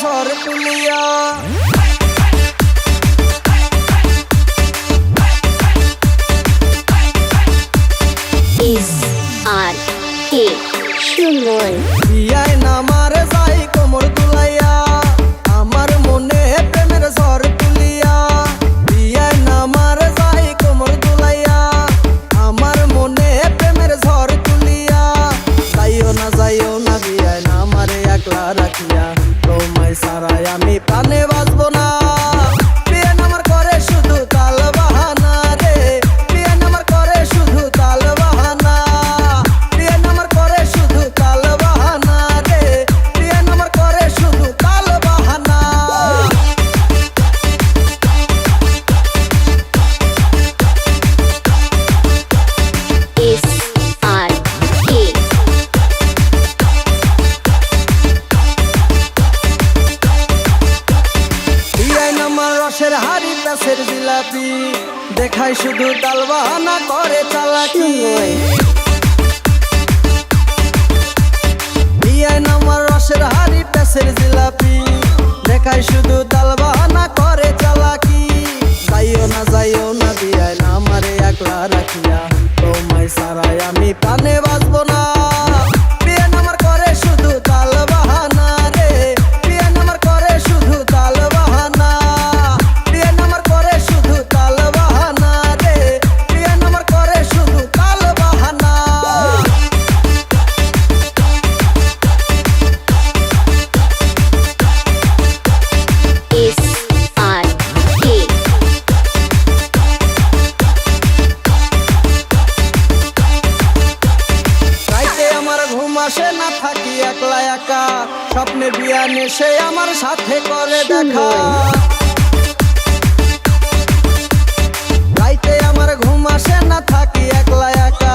সর তুলিয়া। SRK সুমন বিয়ায় নামার যাই কোমর তুলাইয়া, আমার মনে প্রেমের ঝড় তুলিয়া। বিয়ায় নামার যাই কোমর তুলাইয়া, আমার মনে প্রেমের ঝড় তুলিয়া। যাইও না বিয়ায় নামারে একলা রাখিয়া, তোমায় ছাড়াই আমি প্রাণে বাঁচব না। বিয়ে নামার করে শুধু তাল বাহানা রে, বিয়ে নামার করে শুধু তাল বাহানা। বিয়ে নামার করে শুধু তাল বাহানা রে, বিয়ে নামার করে শুধু তাল বাহানা। SRK বিয়ায় নামার রসের হাড়ি প্যাসের জিলাপি, দেখায় শুধু তাল বাহানা করে চালাকি। বিয়ায় নামার রসের হাড়ি প্যাসের জিলাপি, দেখায় শুধু তাল বাহানা করে চালাকি। যাইও না বিয়ায় নামারে একলা রাখিয়া, তোমায় ছাড়াই আমি প্রাণে বাঁচব না। বিয়ে নামার করে শুধু তাল বাহানা রে, বিয়ে নামার করে শুধু তাল বাহানা। বিয়ে নামার করে শুধু তাল বাহানা রে, বিয়ে নামার করে শুধু তাল বাহানা। SRK রাইতে আমার ঘুম আসে না, থাকি একলা একা, স্বপ্নে বিয়া নেশে আমার সাথে করে দেখা। রাইতে আমার ঘুম আসে না, থাকি একলা একা,